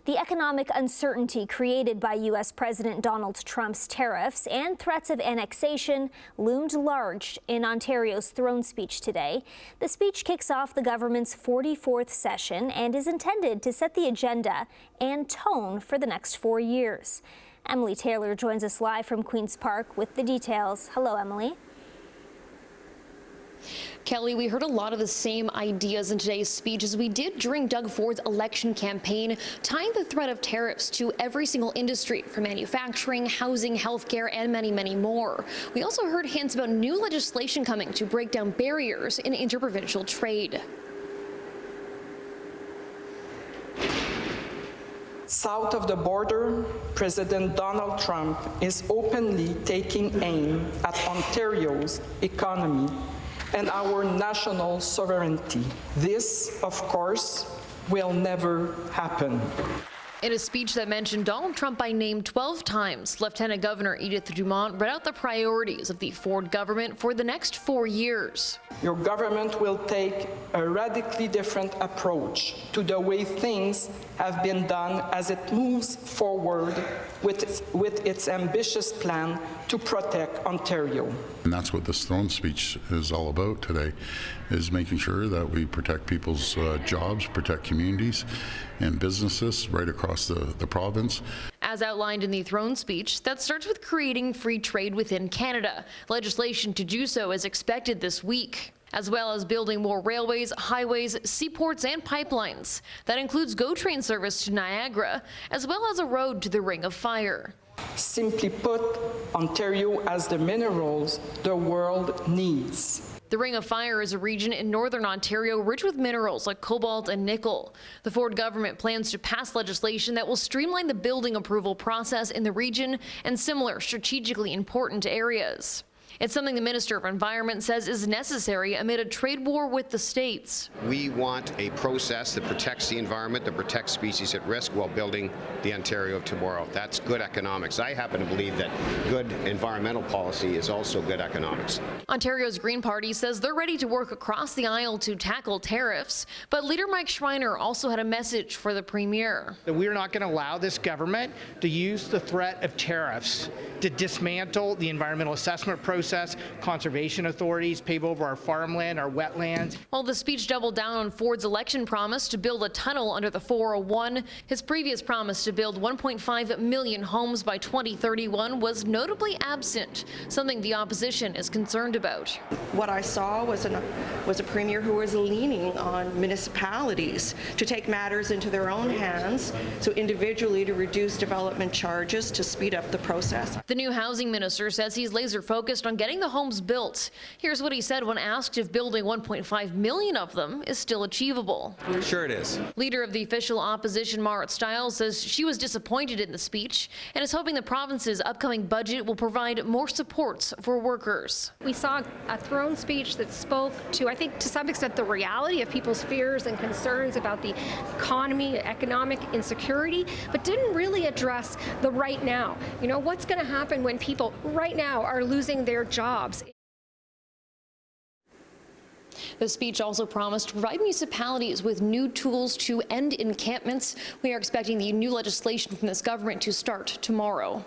The economic uncertainty created by U.S. President Donald Trump's tariffs and threats of annexation loomed large in Ontario's throne speech today. The speech kicks off the government's 44th session and is intended to set the agenda and tone for the next 4 years. Emily Taylor joins us live from Queen's Park with the details. Hello, Emily. Kelly, we heard a lot of the same ideas in today's speech as we did during Doug Ford's election campaign, tying the threat of tariffs to every single industry, from manufacturing, housing, healthcare, and many, many more. We also heard hints about new legislation coming to break down barriers in interprovincial trade. South of the border, President Donald Trump is openly taking aim at Ontario's economy and our national sovereignty. This, of course, will never happen. In a speech that mentioned Donald Trump by name 12 times, Lieutenant Governor Edith Dumont read out the priorities of the Ford government for the next 4 years. Your government will take a radically different approach to the way things have been done as it moves forward with its ambitious plan to protect Ontario. And that's what this throne speech is all about today, is making sure that we protect people's jobs, protect communities and businesses right across the province. As outlined in the throne speech, that starts with creating free trade within Canada. Legislation to do so is expected this week, as well as building more railways, highways, seaports, and pipelines. That includes GO train service to Niagara, as well as a road to the Ring of Fire. Simply put, Ontario has the minerals the world needs. The Ring of Fire is a region in northern Ontario rich with minerals like cobalt and nickel. The Ford government plans to pass legislation that will streamline the building approval process in the region and similar strategically important areas. It's something the Minister of Environment says is necessary amid a trade war with the states. We want a process that protects the environment, that protects species at risk while building the Ontario of tomorrow. That's good economics. I happen to believe that good environmental policy is also good economics. Ontario's Green Party says they're ready to work across the aisle to tackle tariffs, but leader Mike Schreiner also had a message for the Premier. We're not going to allow this government to use the threat of tariffs to dismantle the environmental assessment process, conservation authorities, pave over our farmland, our wetlands. While the speech doubled down on Ford's election promise to build a tunnel under the 401, his previous promise to build 1.5 million homes by 2031 was notably absent, something the opposition is concerned about. What I saw was a premier who was leaning on municipalities to take matters into their own hands, so individually to reduce development charges to speed up the process. The new housing minister says he's laser focused on getting the homes built. Here's what he said when asked if building 1.5 million of them is still achievable. Sure it is. Leader of the official opposition, Marit Stiles, says she was disappointed in the speech and is hoping the province's upcoming budget will provide more supports for workers. We saw a throne speech that spoke to, I think, to some extent, the reality of people's fears and concerns about the economy, economic insecurity, but didn't really address the right now. You know, what's going to happen when people right now are losing their jobs? The speech also promised to provide municipalities with new tools to end encampments. We are expecting the new legislation from this government to start tomorrow.